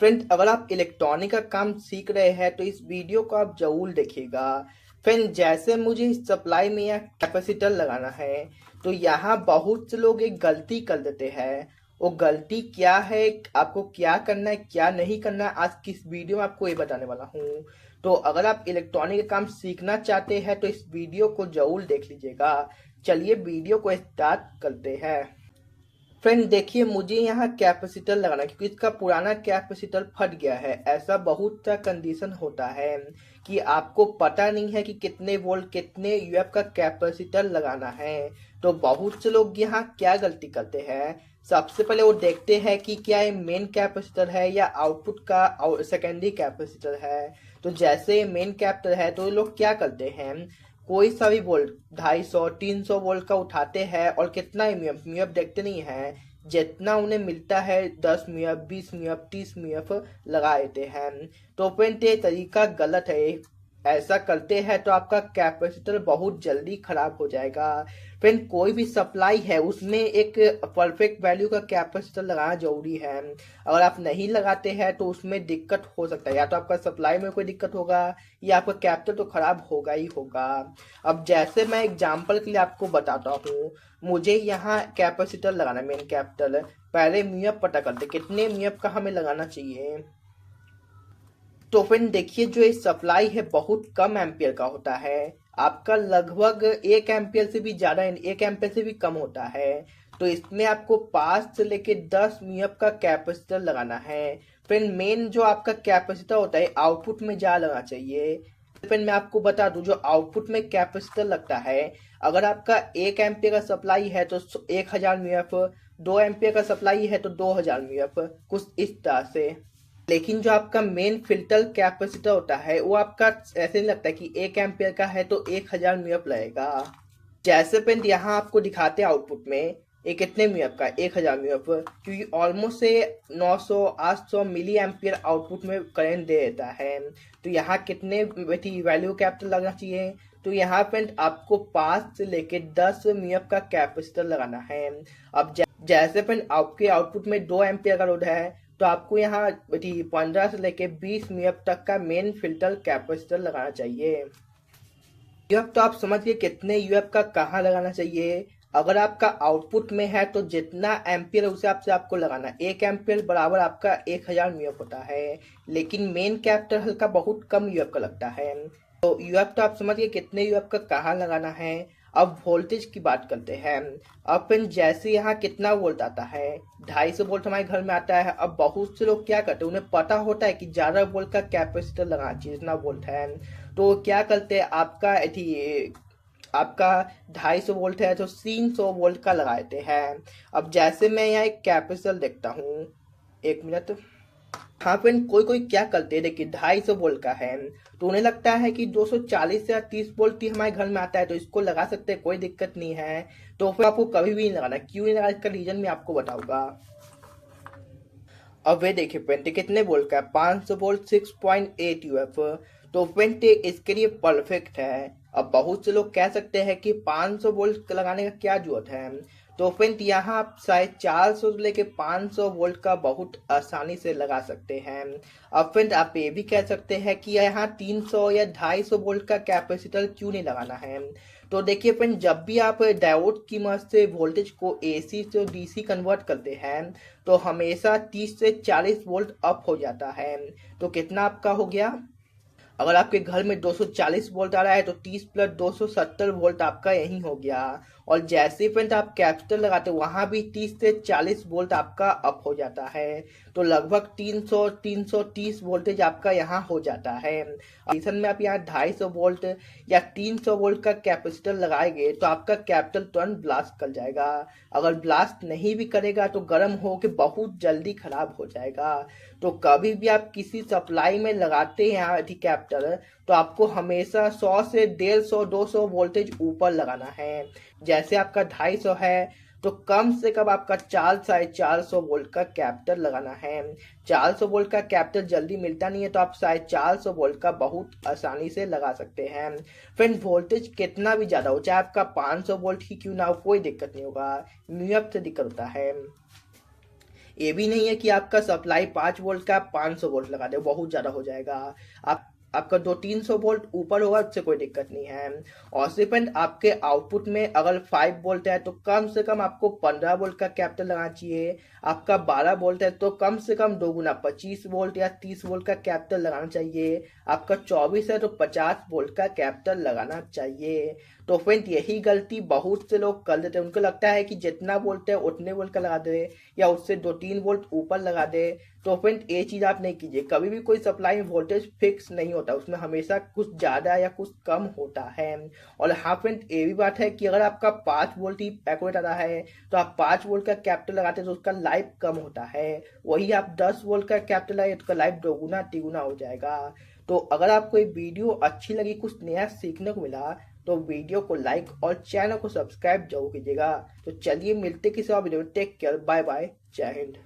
Friend, अगर आप electronic का काम सीख रहे हैं तो इस वीडियो को आप जरूर देखिएगा। फ्रेंड, जैसे मुझे इस सप्लाई में यह कैपेसिटर लगाना है तो यहाँ बहुत से लोग एक गलती कर देते हैं। वो गलती क्या है, आपको क्या करना है क्या नहीं करना है, आज की इस वीडियो में आपको ये बताने वाला हूँ। तो अगर आप इलेक्ट्रॉनिक का काम सीखना चाहते हैं तो इस वीडियो को जरूर देख लीजिएगा। चलिए वीडियो को स्टार्ट करते हैं। फ्रेंड देखिए, मुझे यहाँ कैपेसिटर लगाना है क्योंकि इसका पुराना कैपेसिटर फट गया है। ऐसा बहुत सा कंडीशन होता है कि आपको पता नहीं है कि कितने वोल्ट कितने यूएफ का कैपेसिटर लगाना है। तो बहुत से लोग यहाँ क्या गलती करते हैं, सबसे पहले वो देखते हैं कि क्या ये मेन कैपेसिटर है या आउटपुट का सेकेंडरी कैपेसिटर है। तो जैसे मेन कैपेसिटर है तो ये लोग क्या करते हैं, कोई सा भी वोल्ट 250 300 वोल्ट का उठाते हैं और कितना एमएफ एमएफ देखते नहीं है, जितना उन्हें मिलता है 10 एमएफ 20 एमएफ 30 एमएफ लगा देते हैं। तो फ्रेंड ये तरीका गलत है। ऐसा करते हैं तो आपका कैपेसिटर बहुत जल्दी खराब हो जाएगा। फ्रेंड, कोई भी सप्लाई है उसमें एक परफेक्ट वैल्यू का कैपेसिटर लगाना जरूरी है। अगर आप नहीं लगाते हैं तो उसमें दिक्कत हो सकता है, या तो आपका सप्लाई में कोई दिक्कत होगा या आपका कैपेसिटर तो खराब होगा ही होगा। अब जैसे मैं एग्जांपल के लिए आपको बताता हूँ, मुझे यहाँ कैपेसिटर लगाना है मेन कैपिटल। पहले म्यूएफ पता करते कितने म्यूएफ का हमें लगाना चाहिए। तो फ्रेंड देखिए, जो ये सप्लाई है बहुत कम एम्पियर का होता है। आपका लगभग 1 एम्पियर से भी ज्यादा 1 एम्पियर से भी कम होता है। तो इसमें आपको 5 से लेके 10 म्यूएफ का कैपेसिटर लगाना है। फ्रेंड, मेन जो आपका कैपेसिटर होता है आउटपुट में जा लगना चाहिए। फ्रेंड मैं आपको बता दूं, जो आउटपुट में कैपेसिटर लगता है, अगर आपका 1 एम्पियर का सप्लाई है तो 1000 म्यूएफ, 2 एम्पियर का सप्लाई है तो 2000 म्यूएफ, कुछ इस तरह से। लेकिन जो आपका मेन फिल्टर कैपेसिटर होता है वो आपका ऐसे नहीं लगता है कि 1 एम्पियर का है तो 1000 म्यूएफ लगेगा। जैसे पेंट यहाँ आपको दिखाते हैं आउटपुट में ये कितने म्यूएफ का 1000 म्यूएफ, क्योंकि ऑलमोस्ट से 900 800 मिली एम्पियर आउटपुट में करंट दे देता है। तो यहाँ कितने वैल्यू कैपिटल लगना चाहिए, तो यहाँ पे आपको 5 से लेके 10 म्यूएफ का कैपेसिटर लगाना है। अब जैसे पेंट आपके आउटपुट में 2 एम्पियर का लोड है तो आपको यहाँ 15 से लेके 20 म्यूएफ तक का मेन फिल्टर कैपेसिटर लगाना चाहिए। यूएफ तो आप समझिए कितने यूएफ का कहाँ लगाना चाहिए। अगर आपका आउटपुट में है तो जितना एम्पियर उस हिसाब से आपको लगाना है। 1 एम्पियर बराबर आपका 1000 म्यूएफ होता है, लेकिन मेन कैपिटल हल्का बहुत कम यूएफ का लगता है। तो यूएफ तो आप समझिए कितने यूएफ का कहाँ लगाना है। अब वोल्टेज की बात करते हैं। अब फिर जैसे यहाँ कितना वोल्ट आता है, 250 वोल्ट हमारे घर में आता है। अब बहुत से लोग क्या करते हैं, उन्हें पता होता है कि ज्यादा वोल्ट का कैपेसिटर लगाना चाहिए जितना वोल्ट है। तो क्या करते हैं, आपका 250 वोल्ट है तो 300 वोल्ट का लगा देते हैं। अब जैसे मैं यहाँ एक कैपेसिटर देखता हूँ, 1 मिनट। हाँ फ्रेंड, कोई कोई क्या करते हैं, देखिए 250 वोल्ट का है तो उन्हें लगता है कि 240 या 30 वोल्ट ही हमारे घर में आता है तो इसको लगा सकते हैं, कोई दिक्कत नहीं है। तो फिर आपको कभी भी नहीं लगाना। क्यों नहीं लगाना, इसका रीजन मैं आपको बताऊंगा। अब वे देखिए फ्रेंड कितने वोल्ट का है, 500 वोल्ट 6.8 यूएफ। तो फ्रेंड इसके लिए परफेक्ट है। अब बहुत से लोग कह सकते हैं कि 500 वोल्ट लगाने का क्या जरूरत है। तो फ्रेंड यहाँ आप शायद 400 से लेके 500 वोल्ट का बहुत आसानी से लगा सकते हैं। अब फ्रेंड आप ये भी कह सकते हैं कि यहाँ 300 या 250 वोल्ट का कैपेसिटर क्यों नहीं लगाना है। तो देखिए फ्रेंड, जब भी आप डायोड की मदद से वोल्टेज को एसी से डीसी कन्वर्ट करते हैं तो हमेशा 30 से 40 वोल्ट अप हो जाता है। तो कितना आपका हो गया, अगर आपके घर में 240 वोल्ट आ रहा है तो 30 प्लस 270 वोल्ट आपका यही हो गया। और जैसे फ्रेंड आप कैपेसिटर लगाते हो वहां भी 30 से 40 वोल्ट आपका अप हो जाता है। तो लगभग 300 330 वोल्टेज आपका यहाँ हो जाता है। एडिशन में आप यहाँ 250 वोल्ट या 300 वोल्ट का कैपेसिटर लगाएंगे तो आपका कैपिटल तुरंत ब्लास्ट कर जाएगा। अगर ब्लास्ट नहीं भी करेगा तो गर्म हो के बहुत जल्दी खराब हो जाएगा। तो कभी भी आप किसी सप्लाई में लगाते हैं यहाँ कैपिटल तो आपको हमेशा 100 से 150 200 वोल्टेज ऊपर लगाना है। जैसे आपका 250 है तो कम से कम आपका 400 वोल्ट का कैपेसिटर लगाना है। 400 वोल्ट का कैपेसिटर जल्दी मिलता नहीं है तो आप 450 वोल्ट का बहुत आसानी से लगा सकते हैं। फ्रेंड वोल्टेज कितना भी ज्यादा हो, चाहे आपका 500 वोल्ट ही क्यों ना हो, कोई दिक्कत नहीं होगा। म्यूएफ से दिक्कत होता है। ये भी नहीं है कि आपका सप्लाई 5 वोल्ट का 500 वोल्ट लगा दे, बहुत ज़्यादा हो जाएगा। आपका 200-300 वोल्ट ऊपर होगा, उससे कोई दिक्कत नहीं है। और सिर्फ एंड आपके आउटपुट में अगर 5 वोल्ट है तो कम से कम आपको 15 वोल्ट का कैपेसिटर लगाना चाहिए। आपका 12 वोल्ट है तो कम से कम 2 गुना 25 वोल्ट या 30 वोल्ट का कैपेसिटर लगाना चाहिए। आपका 24 है तो 50 वोल्ट का कैपेसिटर लगाना चाहिए। तो फ्रेंड यही गलती बहुत से लोग कर देते हैं। उनको लगता है कि जितना वोल्ट है उतने वोल्ट का लगा दे या उससे 2-3 वोल्ट ऊपर लगा दे। तो फ्रेंड ये चीज़ आप नहीं कीजिए। कभी भी कोई सप्लाई में वोल्टेज फिक्स नहीं होता, उसमें हमेशा कुछ ज़्यादा या कुछ कम होता है। और हाँ फ्रेंड, ये भी बात है कि अगर आपका 5 वोल्ट ही एक्यूरेट आ रहा है तो आप 5 वोल्ट का कैपेसिटर लगाते हैं तो उसका लाइफ कम होता है। वही आप 10 वोल्ट का कैपेसिटर लगाए तो उसका लाइफ 2 गुना 3 गुना हो जाएगा। तो अगर आपको ये वीडियो अच्छी लगी, कुछ नया सीखने को मिला, तो वीडियो को लाइक और चैनल को सब्सक्राइब जरूर कीजिएगा। तो चलिए मिलते किसी और वीडियो में। टेक केयर, बाय बाय, जय हिंद।